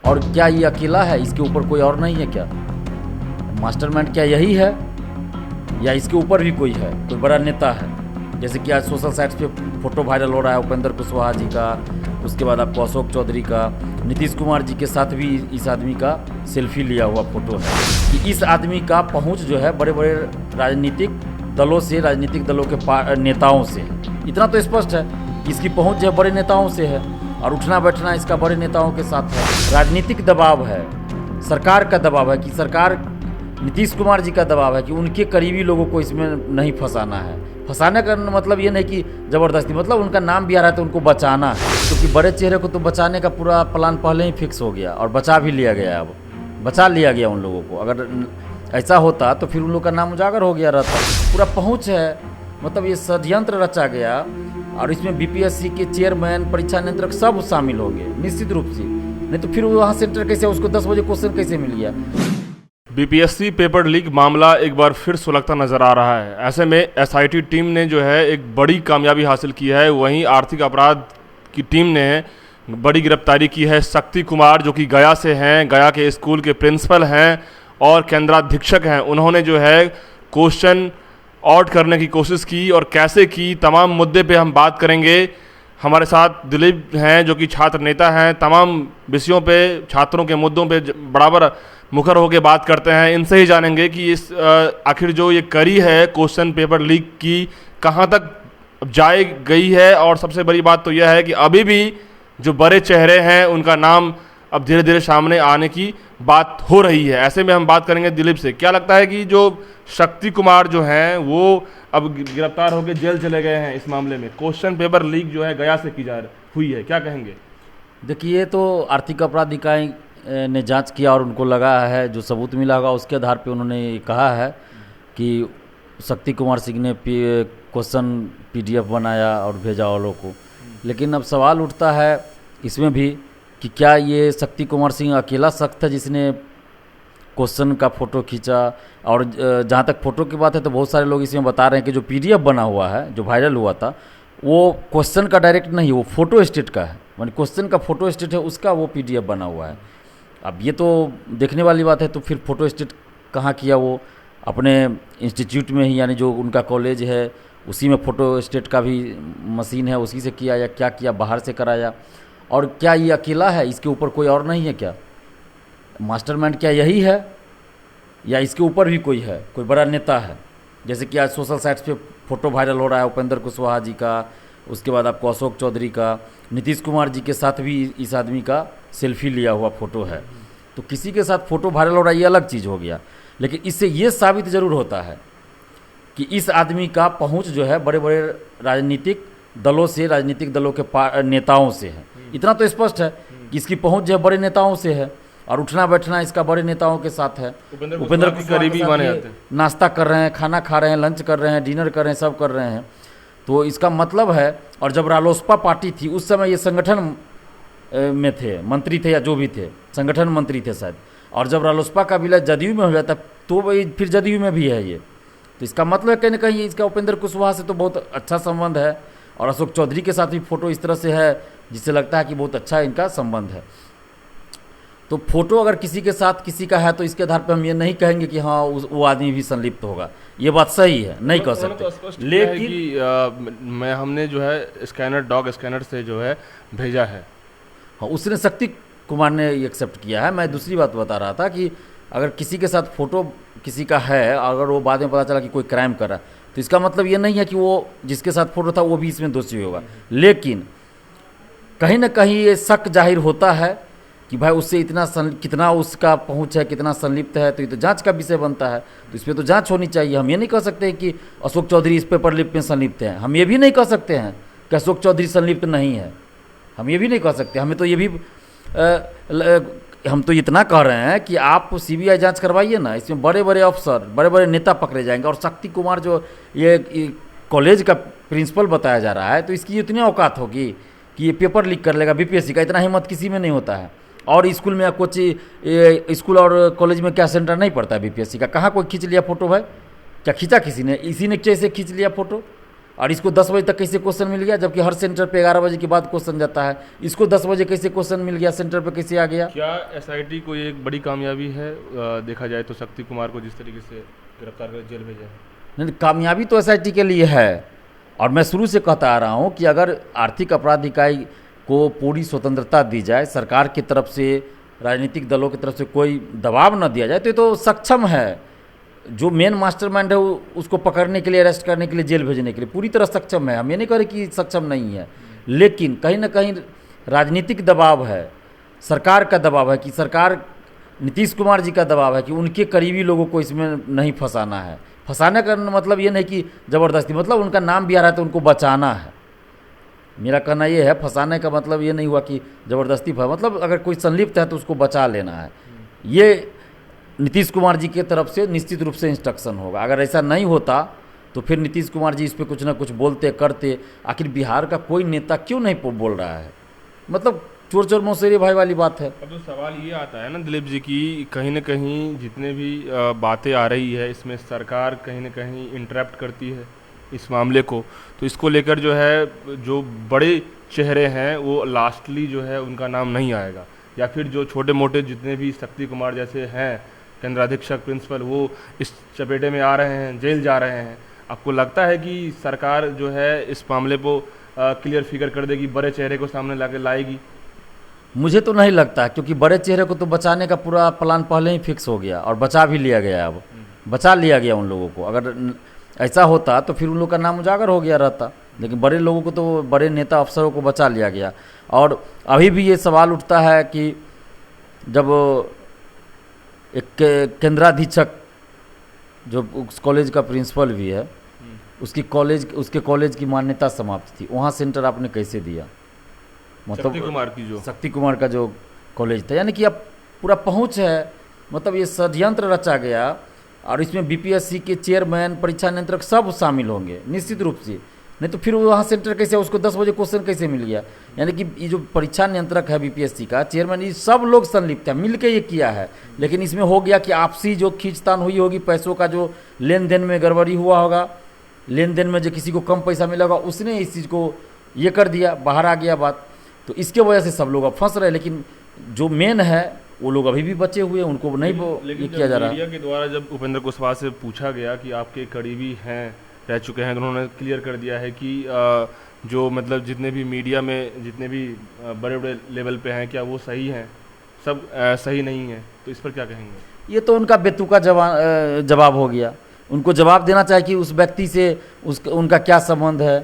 और क्या ये अकेला है, इसके ऊपर कोई और नहीं है क्या? मास्टरमाइंड क्या यही है या इसके ऊपर भी कोई है, कोई बड़ा नेता है? जैसे कि आज सोशल साइट्स पे फोटो वायरल हो रहा है उपेंद्र कुशवाहा जी का, उसके बाद आपको अशोक चौधरी का, नीतीश कुमार जी के साथ भी इस आदमी का सेल्फी लिया हुआ फोटो है कि इस आदमी का पहुंच जो है बड़े बड़े राजनीतिक दलों से, राजनीतिक दलों के नेताओं से है। इतना तो स्पष्ट है कि इसकी पहुंच जो है बड़े नेताओं से है और उठना बैठना इसका बड़े नेताओं के साथ है। राजनीतिक दबाव है, सरकार का दबाव है कि सरकार, नीतीश कुमार जी का दबाव है कि उनके करीबी लोगों को इसमें नहीं फंसाना है। फंसाने का मतलब ये नहीं कि ज़बरदस्ती, मतलब उनका नाम भी आ रहा है तो उनको बचाना है, क्योंकि बड़े चेहरे को तो बचाने का पूरा प्लान पहले ही फिक्स हो गया और बचा भी लिया गया। अब बचा लिया गया उन लोगों को। अगर ऐसा होता तो फिर उन लोग का नाम उजागर हो गया रहता। पूरा पहुँच है, मतलब ये षड्यंत्र रचा गया और इसमें बीपीएससी के चेयरमैन, परीक्षा नियंत्रक सब शामिल हो गए निश्चित रूप से। नहीं तो फिर वहाँ सेंटर कैसे, उसको 10 बजे क्वेश्चन कैसे मिल गया? बीपीएससी पेपर लीक मामला एक बार फिर सुलगता नजर आ रहा है। ऐसे में एसआईटी टीम ने जो है एक बड़ी कामयाबी हासिल की है। वहीं आर्थिक अपराध की टीम ने बड़ी गिरफ्तारी की है शक्ति कुमार, जो कि गया से हैं, गया के स्कूल के प्रिंसिपल हैं और केंद्राधीक्षक हैं। उन्होंने जो है क्वेश्चन आउट करने की कोशिश की और कैसे की, तमाम मुद्दे पे हम बात करेंगे। हमारे साथ दिलीप हैं जो कि छात्र नेता हैं, तमाम विषयों पे, छात्रों के मुद्दों पे बराबर मुखर होकर बात करते हैं। इनसे ही जानेंगे कि इस आखिर जो ये कड़ी है क्वेश्चन पेपर लीक की कहाँ तक जाए गई है। और सबसे बड़ी बात तो यह है कि अभी भी जो बड़े चेहरे हैं उनका नाम अब धीरे धीरे सामने आने की बात हो रही है। ऐसे में हम बात करेंगे दिलीप से। क्या लगता है कि जो शक्ति कुमार जो हैं वो अब गिरफ्तार होकर जेल चले गए हैं इस मामले में, क्वेश्चन पेपर लीक जो है गया से की जा हुई है, क्या कहेंगे? देखिए, ये तो आर्थिक अपराध इकाई ने जांच किया और उनको लगा है, जो सबूत मिला होगा उसके आधार पे उन्होंने कहा है कि शक्ति कुमार सिंह ने क्वेश्चन पीडीएफ बनाया और भेजा वालों को। लेकिन अब सवाल उठता है इसमें भी कि क्या ये शक्ति कुमार सिंह अकेला शख्स था जिसने क्वेश्चन का फ़ोटो खींचा? और जहाँ तक फ़ोटो की बात है तो बहुत सारे लोग इसमें बता रहे हैं कि जो पीडीएफ बना हुआ है, जो वायरल हुआ था, वो क्वेश्चन का डायरेक्ट नहीं, वो फ़ोटो स्टेट का है। माने क्वेश्चन का फ़ोटो स्टेट है, उसका वो पीडीएफ बना हुआ है। अब ये तो देखने वाली बात है। तो फिर फ़ोटो स्टेट कहाँ किया? वो अपने इंस्टीट्यूट में ही, यानी जो उनका कॉलेज है उसी में फ़ोटो स्टेट का भी मशीन है, उसी से किया या क्या किया, बाहर से कराया? और क्या ये अकेला है, इसके ऊपर कोई और नहीं है क्या? मास्टरमाइंड क्या यही है या इसके ऊपर भी कोई है, कोई बड़ा नेता है? जैसे कि आज सोशल साइट्स पे फोटो वायरल हो रहा है उपेंद्र कुशवाहा जी का, उसके बाद आपको अशोक चौधरी का, नीतीश कुमार जी के साथ भी इस आदमी का सेल्फी लिया हुआ फ़ोटो है। तो किसी के साथ फ़ोटो वायरल हो रहा है ये अलग चीज़ हो गया, लेकिन इससे ये साबित ज़रूर होता है कि इस आदमी का पहुंच जो है बड़े बड़े राजनीतिक दलों से, राजनीतिक दलों के नेताओं से है। इतना तो स्पष्ट है कि इसकी पहुंच जो है बड़े नेताओं से है और उठना बैठना इसका बड़े नेताओं के साथ है। उपेंद्र की करीबी माने जाते हैं, नाश्ता कर रहे हैं, खाना खा रहे हैं, लंच कर रहे हैं, डिनर कर रहे हैं, सब कर रहे हैं। तो इसका मतलब है, और जब रालोसपा पार्टी थी उस समय ये संगठन में थे, मंत्री थे या जो भी थे, संगठन मंत्री थे शायद। और जब रालोसपा का विलय जदयू में हो जाता तो वही फिर जदयू में भी है ये। तो इसका मतलब कहीं ना कहीं इसका उपेंद्र कुशवाहा से तो बहुत अच्छा संबंध है और अशोक चौधरी के साथ भी फोटो इस तरह से है जिससे लगता है कि बहुत अच्छा इनका संबंध है। तो फोटो अगर किसी के साथ किसी का है तो इसके आधार पर हम ये नहीं कहेंगे कि हाँ वो आदमी भी संलिप्त होगा। ये बात सही है, नहीं कह सकते। लेकिन मैं हमने जो है स्कैनर, डॉग स्कैनर से जो है भेजा है। हाँ, उसने शक्ति कुमार ने एक्सेप्ट किया है। मैं दूसरी बात बता रहा था कि अगर किसी के साथ फ़ोटो किसी का है, अगर वो बाद में पता चला कि कोई क्राइम कर रहा है, तो इसका मतलब ये नहीं है कि वो जिसके साथ फ़ोटो था वो भी इसमें दोषी होगा। लेकिन कहीं ना कहीं ये शक जाहिर होता है कि भाई उससे कितना उसका पहुंच है, कितना संलिप्त है। तो ये तो जांच का विषय बनता है, तो इस पर तो जांच होनी चाहिए। हम ये नहीं कह सकते कि अशोक चौधरी इस पेपर लीक में संलिप्त हैं। हम ये भी नहीं कह सकते हैं कि अशोक चौधरी संलिप्त नहीं है। हम ये भी नहीं कह सकते। हमें तो ये भी हम तो इतना कह रहे हैं कि आप सीबीआई जांच करवाइए ना, इसमें बड़े बड़े अफसर, बड़े बड़े नेता पकड़े जाएंगे। और शक्ति कुमार जो ये कॉलेज का प्रिंसिपल बताया जा रहा है, तो इसकी इतनी औकात होगी कि ये पेपर लीक कर लेगा बीपीएससी का। इतना हिम्मत किसी में नहीं होता है। और स्कूल में कुछ स्कूल और कॉलेज में क्या सेंटर नहीं पड़ता है बीपीएससी का? कहाँ कोई खींच लिया फ़ोटो भाई? क्या खींचा किसी ने? इसी ने कैसे खींच लिया फ़ोटो? और इसको 10 बजे तक कैसे क्वेश्चन मिल गया, जबकि हर सेंटर पे 11 बजे के बाद क्वेश्चन जाता है। इसको 10 बजे कैसे क्वेश्चन मिल गया, सेंटर पे कैसे आ गया? क्या एसआईटी को ये एक बड़ी कामयाबी है देखा जाए तो, शक्ति कुमार को जिस तरीके से गिरफ्तार कर जेल भेजा है? नहीं, कामयाबी तो एसआईटी के लिए है। और मैं शुरू से कहता आ रहा हूँ कि अगर आर्थिक अपराध इकाई को पूरी स्वतंत्रता दी जाए, सरकार की तरफ से, राजनीतिक दलों की तरफ से कोई दबाव न दिया जाए, तो ये तो सक्षम है। जो मेन मास्टरमाइंड है उसको पकड़ने के लिए, अरेस्ट करने के लिए, जेल भेजने के लिए पूरी तरह सक्षम है। हम ये नहीं कह रहे कि सक्षम नहीं है, लेकिन कहीं ना कहीं राजनीतिक दबाव है, सरकार का दबाव है, कि सरकार, नीतीश कुमार जी का दबाव है कि उनके करीबी लोगों को इसमें नहीं फंसाना है। फंसाने का मतलब ये नहीं कि ज़बरदस्ती, मतलब उनका नाम भी आ रहा है तो उनको बचाना है। मेरा कहना ये है, फंसाने का मतलब ये नहीं हुआ कि ज़बरदस्ती, मतलब अगर कोई संलिप्त है तो उसको बचा लेना है। ये नीतीश कुमार जी की तरफ से निश्चित रूप से इंस्ट्रक्शन होगा। अगर ऐसा नहीं होता तो फिर नीतीश कुमार जी इस पर कुछ ना कुछ बोलते करते। आखिर बिहार का कोई नेता क्यों नहीं बोल रहा है? मतलब चोर चोर मौसेरे भाई वाली बात है। अब तो सवाल ये आता है ना दिलीप जी की, कहीं ना कहीं जितने भी बातें आ रही है इसमें सरकार कहीं ना कहीं इंटरप्ट करती है इस मामले को, तो इसको लेकर जो है जो बड़े चेहरे हैं वो लास्टली जो है उनका नाम नहीं आएगा, या फिर जो छोटे मोटे जितने भी शक्ति कुमार जैसे हैं केंद्राधीक्षक प्रिंसिपल, वो इस चपेटे में आ रहे हैं, जेल जा रहे हैं। आपको लगता है कि सरकार जो है इस मामले को क्लियर फिगर कर देगी, बड़े चेहरे को सामने लाके लाएगी? मुझे तो नहीं लगता, क्योंकि बड़े चेहरे को तो बचाने का पूरा प्लान पहले ही फिक्स हो गया और बचा भी लिया गया। अब बचा लिया गया उन लोगों को। अगर ऐसा होता तो फिर उन लोगों का नाम उजागर हो गया रहता, लेकिन बड़े लोगों को तो, बड़े नेता अफसरों को बचा लिया गया। और अभी भी ये सवाल उठता है कि जब एक केंद्राधीक्षक जो उस कॉलेज का प्रिंसिपल भी है, उसके कॉलेज की मान्यता समाप्त थी, वहाँ सेंटर आपने कैसे दिया? मतलब शक्ति कुमार का जो कॉलेज था, यानी कि अब पूरा पहुंच है। मतलब ये षड्यंत्र रचा गया और इसमें बीपीएससी के चेयरमैन, परीक्षा नियंत्रक सब शामिल होंगे निश्चित रूप से। नहीं तो फिर वहाँ सेंटर कैसे, उसको 10 बजे क्वेश्चन कैसे मिल गया? यानी कि ये जो परीक्षा नियंत्रक है बीपीएससी का चेयरमैन, ये सब लोग संलिप्त है, मिल के ये किया है। लेकिन इसमें हो गया कि आपसी जो खींचतान हुई होगी, पैसों का जो लेन देन में गड़बड़ी हुआ होगा, लेन देन में जो किसी को कम पैसा मिला होगा, उसने इस चीज़ को ये कर दिया, बाहर आ गया बात। तो इसके वजह से सब लोग अब फंस रहे। लेकिन जो मेन है वो लोग अभी भी बचे हुए, उनको नहीं ये किया जा रहा। मीडिया के द्वारा जब उपेंद्र कुशवाहा से पूछा गया कि आपके करीबी हैं, रह चुके हैं, तो उन्होंने क्लियर कर दिया है कि जो मतलब जितने भी मीडिया में जितने भी बड़े बड़े लेवल पे हैं, क्या वो सही हैं? सब सही नहीं है। तो इस पर क्या कहेंगे? ये तो उनका बेतुका जवाब हो गया। उनको जवाब देना चाहिए कि उस व्यक्ति से उनका क्या संबंध है।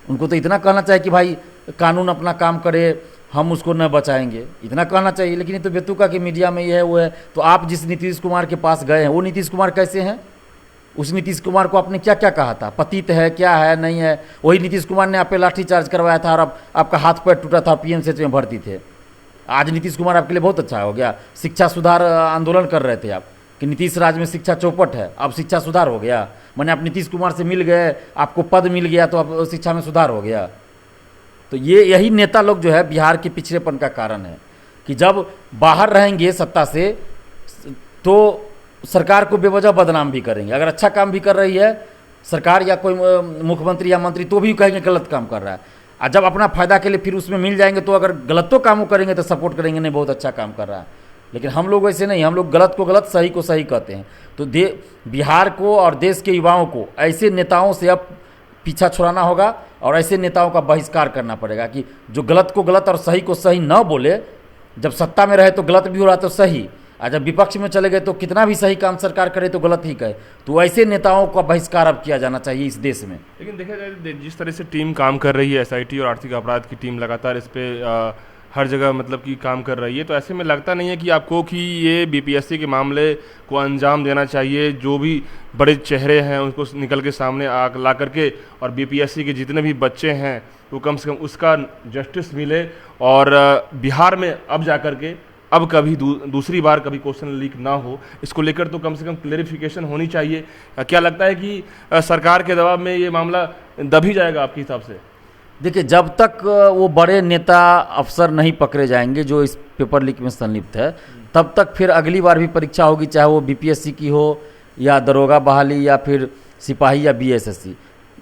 उनको तो इतना कहना चाहिए कि भाई कानून अपना काम करे, हम उसको न बचाएंगे, इतना कहना चाहिए। लेकिन ये तो बेतुका कि मीडिया में ये है वो है। तो आप जिस नीतीश कुमार के पास गए हैं, वो नीतीश कुमार कैसे हैं? उस नीतीश कुमार को आपने क्या क्या कहा था? पतित है, क्या है, नहीं है? वही नीतीश कुमार ने आप पे लाठीचार्ज करवाया था और आपका हाथ पैर टूटा था, पीएमसीएच में भर्ती थे। आज नीतीश कुमार आपके लिए बहुत अच्छा हो गया। शिक्षा सुधार आंदोलन कर रहे थे आप कि नीतीश राज में शिक्षा चौपट है, अब शिक्षा सुधार हो गया। मैंने आप नीतीश कुमार से मिल गए, आपको पद मिल गया, तो अब शिक्षा में सुधार हो गया। तो यही नेता लोग जो है बिहार के पिछड़ेपन का कारण है कि जब बाहर रहेंगे सत्ता से तो सरकार को बेवजह बदनाम भी करेंगे। अगर अच्छा काम भी कर रही है सरकार या कोई मुख्यमंत्री या मंत्री, तो भी कहेंगे गलत काम कर रहा है। और जब अपना फायदा के लिए फिर उसमें मिल जाएंगे तो अगर गलतों कामों करेंगे तो सपोर्ट करेंगे, नहीं बहुत अच्छा काम कर रहा है। लेकिन हम लोग ऐसे नहीं, हम लोग गलत को गलत, सही को सही कहते हैं। तो बिहार को और देश के युवाओं को ऐसे नेताओं से अब पीछा छुड़ाना होगा और ऐसे नेताओं का बहिष्कार करना पड़ेगा कि जो गलत को गलत और सही को सही न बोले। जब सत्ता में रहे तो गलत भी हो रहा तो सही, और जब विपक्ष में चले गए तो कितना भी सही काम सरकार करे तो गलत ही कहे। तो ऐसे नेताओं का बहिष्कार अब किया जाना चाहिए इस देश में। लेकिन देखा जाए जिस तरह से टीम काम कर रही है, एसआईटी और आर्थिक अपराध की टीम लगातार इस पर हर जगह मतलब कि काम कर रही है, तो ऐसे में लगता नहीं है कि आपको कि ये बीपीएससी के मामले को अंजाम देना चाहिए? जो भी बड़े चेहरे हैं उनको निकल के सामने ला करके, और बीपीएससी के जितने भी बच्चे हैं वो कम से कम उसका जस्टिस मिले, और बिहार में अब जा कर के अब कभी दूसरी बार कभी क्वेश्चन लीक ना हो, इसको लेकर तो कम से कम क्लेरिफिकेशन होनी चाहिए। क्या लगता है कि सरकार के दबाव में ये मामला दब ही जाएगा आपके हिसाब से? देखिए, जब तक वो बड़े नेता अफसर नहीं पकड़े जाएंगे जो इस पेपर लीक में संलिप्त है, तब तक फिर अगली बार भी परीक्षा होगी, चाहे वो बीपीएससी की हो या दरोगा बहाली या फिर सिपाही या बीएसएससी।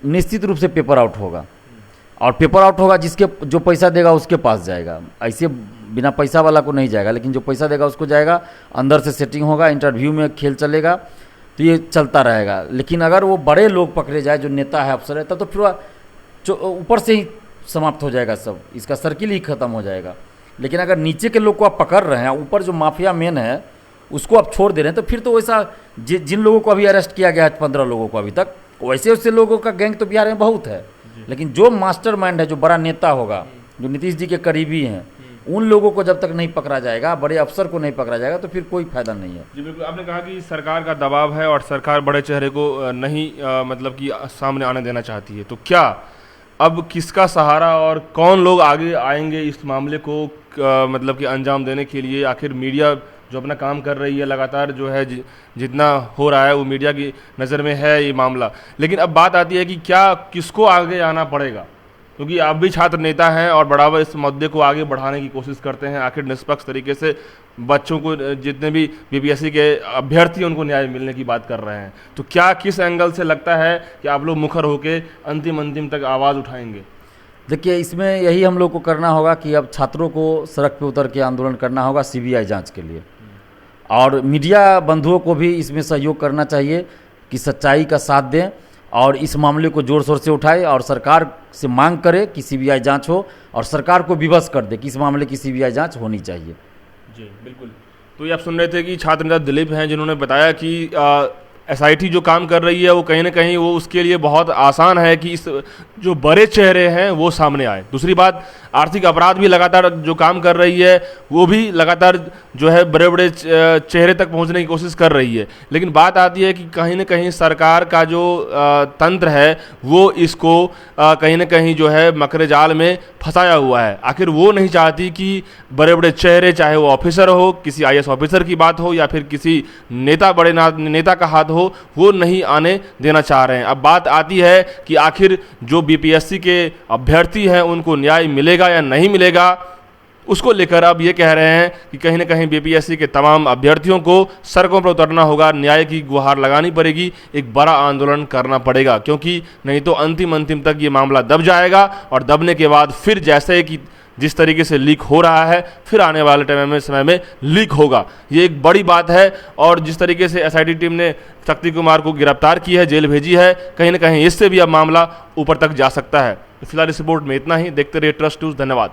निश्चित रूप से पेपर आउट होगा, और पेपर आउट होगा जिसके जो पैसा देगा उसके पास जाएगा, ऐसे बिना पैसा वाला को नहीं जाएगा, लेकिन जो पैसा देगा उसको जाएगा। अंदर से सेटिंग होगा, इंटरव्यू में खेल चलेगा, तो ये चलता रहेगा। लेकिन अगर वो बड़े लोग पकड़े जाए, जो नेता है, अफसर है, तब तो फिर ऊपर से ही समाप्त हो जाएगा सब, इसका सर्किल ही खत्म हो जाएगा। लेकिन अगर नीचे के लोग को आप पकड़ रहे हैं, ऊपर जो माफिया मेन है उसको आप छोड़ दे रहे हैं, तो फिर तो वैसा जिन लोगों को अभी अरेस्ट किया गया है 15 लोगों को अभी तक, वैसे वैसे लोगों का गैंग तो बिहार में बहुत है। लेकिन जो मास्टरमाइंड है, जो बड़ा नेता होगा, जो नीतीश जी के करीबी हैं, उन लोगों को जब तक नहीं पकड़ा जाएगा, बड़े अफसर को नहीं पकड़ा जाएगा, तो फिर कोई फायदा नहीं है। जी बिल्कुल, आपने कहा कि सरकार का दबाव है और सरकार बड़े चेहरे को नहीं मतलब कि सामने आने देना चाहती है, तो क्या अब किसका सहारा और कौन लोग आगे आएंगे इस मामले को मतलब कि अंजाम देने के लिए? आखिर मीडिया जो अपना काम कर रही है लगातार, जो है जितना हो रहा है वो मीडिया की नज़र में है ये मामला, लेकिन अब बात आती है कि क्या किसको आगे आना पड़ेगा, क्योंकि आप भी छात्र नेता हैं और बढ़ावा इस मुद्दे को आगे बढ़ाने की कोशिश करते हैं। आखिर निष्पक्ष तरीके से बच्चों को, जितने भी बीपीएससी के अभ्यर्थी उनको न्याय मिलने की बात कर रहे हैं, तो क्या किस एंगल से लगता है कि आप लोग मुखर होकर अंतिम तक आवाज़ उठाएंगे? देखिए, इसमें यही हम लोग को करना होगा कि अब छात्रों को सड़क पे उतर के आंदोलन करना होगा सीबीआई जांच के लिए, और मीडिया बंधुओं को भी इसमें सहयोग करना चाहिए कि सच्चाई का साथ दें और इस मामले को जोर शोर से उठाए और सरकार से मांग करे कि सीबीआई जांच हो, और सरकार को विवश कर दे कि इस मामले की सीबीआई जांच होनी चाहिए। जी बिल्कुल। तो ये आप सुन रहे थे कि छात्र नेता दिलीप हैं, जिन्होंने बताया कि एसआईटी जो काम कर रही है वो कहीं ना कहीं वो उसके लिए बहुत आसान है कि इस जो बड़े चेहरे हैं वो सामने आए। दूसरी बात, आर्थिक अपराध भी लगातार जो काम कर रही है वो भी लगातार जो है बड़े बड़े चेहरे तक पहुंचने की कोशिश कर रही है। लेकिन बात आती है कि कहीं ना कहीं सरकार का जो तंत्र है वो इसको कहीं ना कहीं जो है मकरे जाल में फंसाया हुआ है। आखिर वो नहीं चाहती कि बड़े बड़े चेहरे, चाहे वो ऑफिसर हो, किसी आईएएस ऑफिसर की बात हो या फिर किसी नेता, बड़े नेता का हाथ हो, वो नहीं आने देना चाह रहे हैं। अब बात आती है कि आखिर जो बीपीएससी के अभ्यर्थी हैं उनको न्याय मिलेगा या नहीं मिलेगा, उसको लेकर अब ये कह रहे हैं कि कहीं ना कहीं बीपीएससी के तमाम अभ्यर्थियों को सड़कों पर उतरना होगा, न्याय की गुहार लगानी पड़ेगी, एक बड़ा आंदोलन करना पड़ेगा, क्योंकि नहीं तो अंतिम तक ये मामला दब जाएगा और दबने के बाद फिर जैसे कि जिस तरीके से लीक हो रहा है फिर आने वाले समय में लीक होगा। ये एक बड़ी बात है। और जिस तरीके से एसआईटी टीम ने शक्ति कुमार को गिरफ्तार की है, जेल भेजी है, कहीं ना कहीं इससे भी अब मामला ऊपर तक जा सकता है। फिलहाल इस रिपोर्ट में इतना ही। देखते रहिए ट्रस्ट न्यूज़। धन्यवाद।